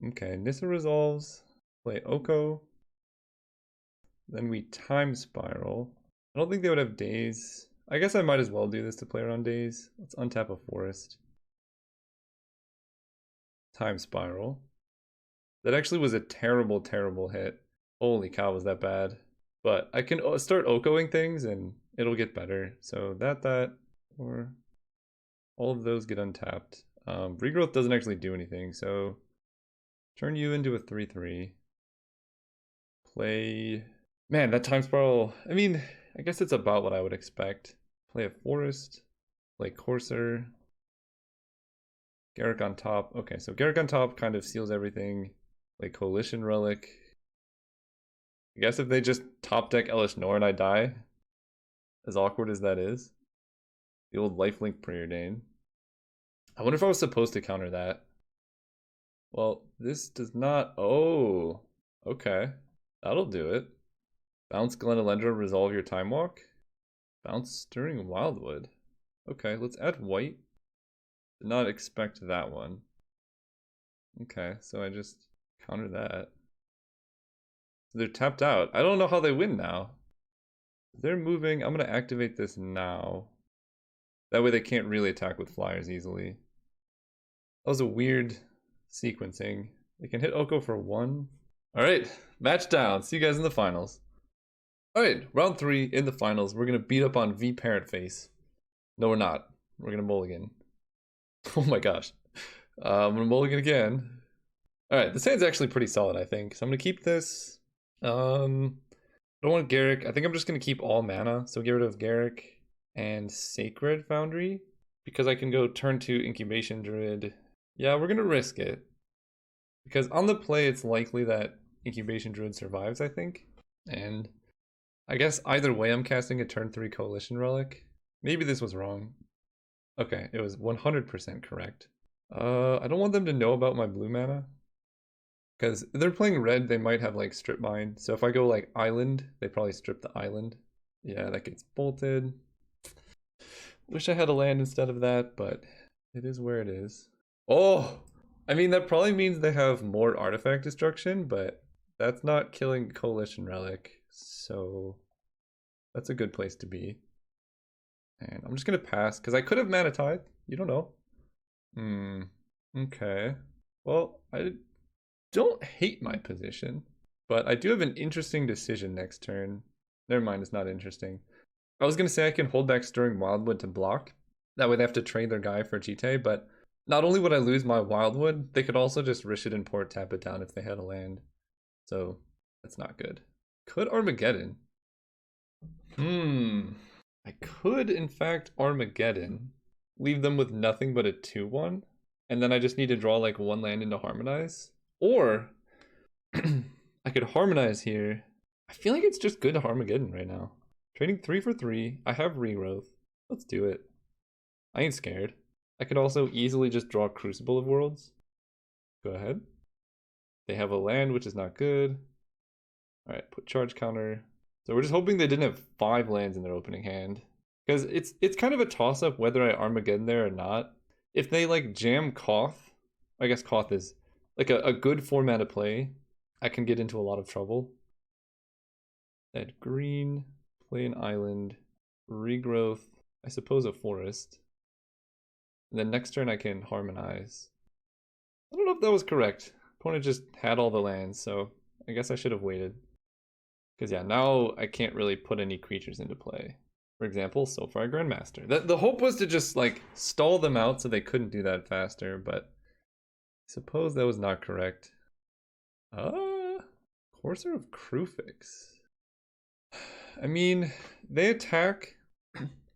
Okay, Nissa resolves. Play Oko. Then we Time Spiral. I don't think they would have days. I guess I might as well do this to play around days. Let's untap a forest. Time Spiral. That actually was a terrible, terrible hit. Holy cow, was that bad. But I can start Okoing things and it'll get better. So or all of those get untapped. Regrowth doesn't actually do anything, so turn you into a 3/3. Play... Man, that Time Spiral... I mean, I guess it's about what I would expect. Play a Forest. Play Courser. Garrick on top. Okay, so Garrick on top kind of seals everything. Play Coalition Relic. I guess if they just top deck Elish Nor and I die, as awkward as that is. The old Lifelink Preordain. I wonder if I was supposed to counter that. Well, this does not... Oh, okay. That'll do it. Bounce Glenelendra, resolve your Time Walk. Bounce Stirring Wildwood. Okay, let's add white. Did not expect that one. Okay, so I just counter that. So they're tapped out. I don't know how they win now. They're moving. I'm going to activate this now. That way they can't really attack with flyers easily. That was a weird sequencing. They can hit Oko for 1. Alright, match down. See you guys in the finals. Alright, round 3 in the finals. We're going to beat up on V Parrot Face. No, we're not. We're going to mulligan. Oh my gosh. I'm going to mulligan again. Alright, this hand's actually pretty solid, I think. So I'm going to keep this. I don't want Garrick. I think I'm just going to keep all mana. So get rid of Garrick and Sacred Foundry. Because I can go turn 2 Incubation Druid. Yeah, we're going to risk it. Because on the play, it's likely that Incubation Druid survives, I think. And I guess either way I'm casting a turn 3 Coalition Relic. Maybe this was wrong. Okay, it was 100% correct. I don't want them to know about my blue mana. Because if they're playing red, they might have like strip mine. So if I go like island, they probably strip the island. Yeah, that gets bolted. Wish I had a land instead of that, but it is where it is. Oh! I mean, that probably means they have more artifact destruction, but that's not killing Coalition Relic. So that's a good place to be. And I'm just going to pass, because I could have Mana Tithe. You don't know. Okay. Well, I don't hate my position, but I do have an interesting decision next turn. Never mind, it's not interesting. I was going to say I can hold back Stirring Wildwood to block. That way they have to trade their guy for GT, but not only would I lose my Wildwood, they could also just Rish it and Port, tap it down if they had a land. So that's not good. Could Armageddon? I could, in fact, Armageddon. Leave them with nothing but a 2-1. And then I just need to draw like one land into Harmonize. Or I could Harmonize here. I feel like it's just good to Armageddon right now. Trading 3 for 3. I have regrowth. Let's do it. I ain't scared. I could also easily just draw Crucible of Worlds. Go ahead. They have a land, which is not good. Alright, put charge counter. So we're just hoping they didn't have 5 lands in their opening hand. Because it's kind of a toss-up whether I Armageddon there or not. If they like jam Koth, I guess Koth is like a good 4-mana play, I can get into a lot of trouble. Add green, play an island, regrowth, I suppose a forest. And then next turn I can Harmonize. I don't know if that was correct. Opponent just had all the lands, so I guess I should have waited. Because yeah, now I can't really put any creatures into play. For example, Soulfire Grandmaster. The hope was to just like stall them out so they couldn't do that faster, but I suppose that was not correct. Courser of Krufix. I mean, they attack,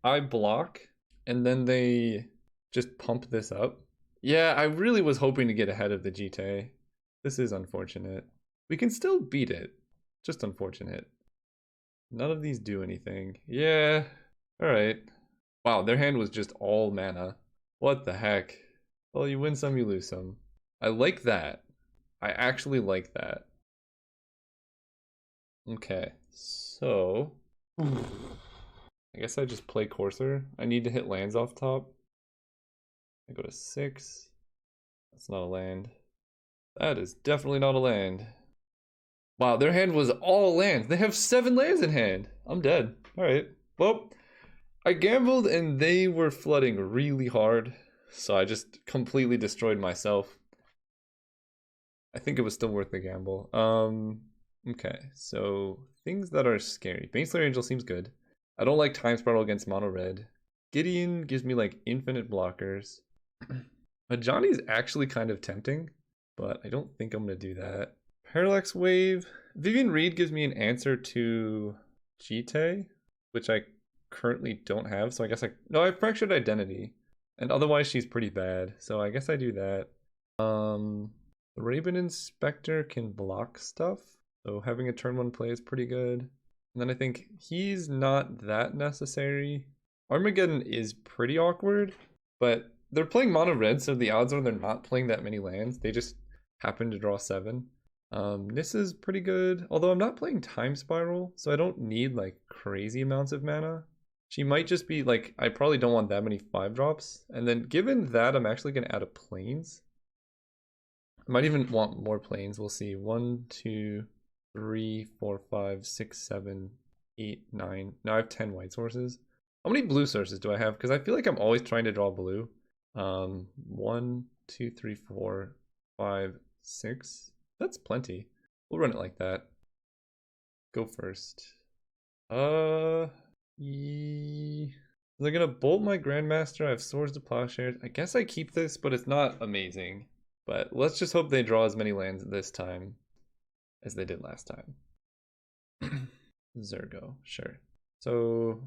I block, and then they just pump this up. Yeah, I really was hoping to get ahead of the GT. This is unfortunate. We can still beat it. Just unfortunate. None of these do anything. Yeah. Alright. Wow, their hand was just all mana. What the heck? Well, you win some, you lose some. I like that. I actually like that. Okay, so I guess I just play Courser. I need to hit lands off top. I go to 6. That's not a land. That is definitely not a land. Wow, their hand was all lands. They have 7 lands in hand. I'm dead. Alright. Well, I gambled and they were flooding really hard. So I just completely destroyed myself. I think it was still worth the gamble. Okay, so things that are scary. Baneslayer Angel seems good. I don't like Time Spiral against mono red. Gideon gives me like infinite blockers. Ajani's actually kind of tempting, but I don't think I'm gonna do that. Parallax Wave. Vivian Reed gives me an answer to Jite, which I currently don't have, so I guess no, I have Fractured Identity. And otherwise she's pretty bad, so I guess I do that. The Raven Inspector can block stuff, so having a turn 1 play is pretty good. And then I think he's not that necessary. Armageddon is pretty awkward, but they're playing mono red, so the odds are they're not playing that many lands. They just happen to draw 7. Nissa's pretty good, although I'm not playing Time Spiral, so I don't need like crazy amounts of mana. She might just be like, I probably don't want that many 5-drops. And then given that, I'm actually going to add a Plains. I might even want more Plains. We'll see. 1, 2, 3, 4, 5, 6, 7, 8, 9. Now I have 10 white sources. How many blue sources do I have? Because I feel like I'm always trying to draw blue. 1, 2, 3, 4, 5, 6. That's plenty. We'll run it like that. Go first. They're gonna bolt my Grandmaster. I have Swords to Plowshares. I guess I keep this, but it's not amazing. But let's just hope they draw as many lands this time as they did last time. Zergo, sure. So,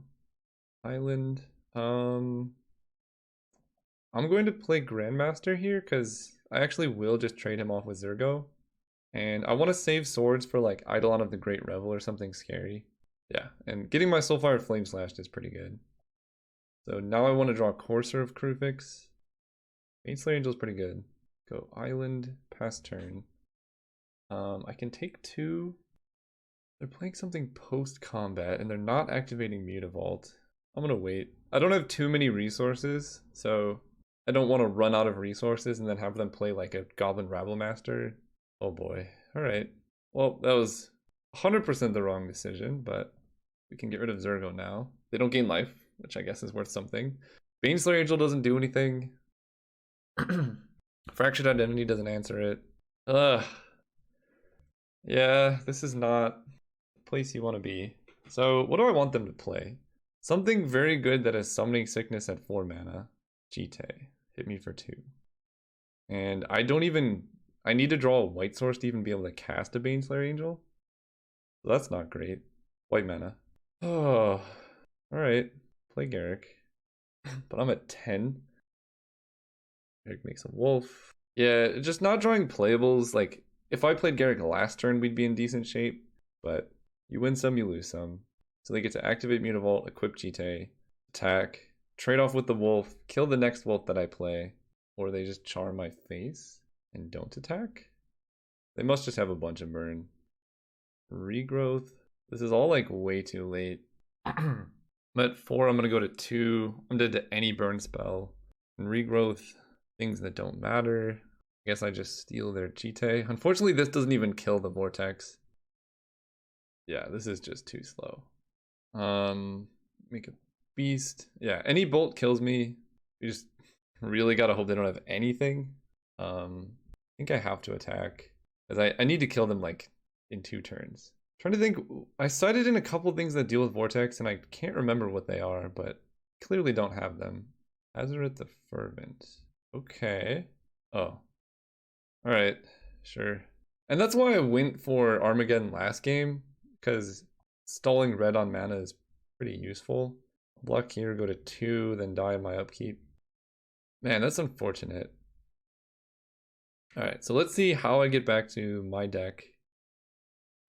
Island. I'm going to play Grandmaster here because I actually will just trade him off with Zergo. And I want to save swords for like Eidolon of the Great Revel or something scary. Yeah, and getting my Soulfire Flame Slashed is pretty good. So now I want to draw Courser of Krufix. Baneslayer Angel's pretty good. Go Island, pass turn. I can take 2. They're playing something post-combat, and they're not activating Mutavault. I'm gonna wait. I don't have too many resources, so I don't want to run out of resources and then have them play like a Goblin Rabblemaster. Oh boy. Alright. Well, that was 100% the wrong decision, but we can get rid of Zergo now. They don't gain life, which I guess is worth something. Baneslayer Angel doesn't do anything. Fractured Identity doesn't answer it. Ugh. Yeah, this is not the place you want to be. So what do I want them to play? Something very good that has Summoning Sickness at 4 mana. Jite. Hit me for 2. And I need to draw a white source to even be able to cast a Baneslayer Angel. So that's not great. White mana. Oh, alright. Play Garruk. But I'm at 10. Garruk makes a wolf. Yeah, just not drawing playables. Like, if I played Garruk last turn, we'd be in decent shape. But you win some, you lose some. So they get to activate Mutavault, equip Jite, attack, trade off with the wolf, kill the next wolf that I play, or they just char my face and don't attack. They must just have a bunch of burn. Regrowth. This is all like way too late. I'm at 4, I'm gonna go to 2. I'm dead to any burn spell. And regrowth, things that don't matter. I guess I just steal their Jite. Unfortunately, this doesn't even kill the Vortex. Yeah, this is just too slow. Make a beast. Yeah, any bolt kills me. You just really gotta hope they don't have anything. I think I have to attack. Because I need to kill them like in 2 turns. Trying to think, I cited in a couple things that deal with Vortex, and I can't remember what they are, but clearly don't have them. Azaret the Fervent. Okay. Oh. Alright, sure. And that's why I went for Armageddon last game, because stalling red on mana is pretty useful. Block here, go to 2, then die in my upkeep. Man, that's unfortunate. Alright, so let's see how I get back to my deck.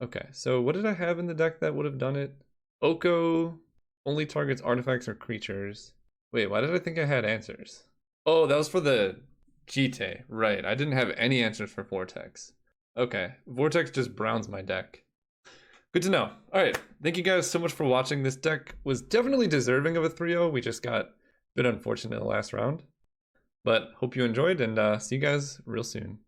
Okay, so what did I have in the deck that would have done it? Oko only targets artifacts or creatures. Wait, why did I think I had answers? Oh, that was for the Jite. Right, I didn't have any answers for Vortex. Okay, Vortex just browns my deck. Good to know. Alright, thank you guys so much for watching. This deck was definitely deserving of a 3-0. We just got a bit unfortunate in the last round. But hope you enjoyed, and see you guys real soon.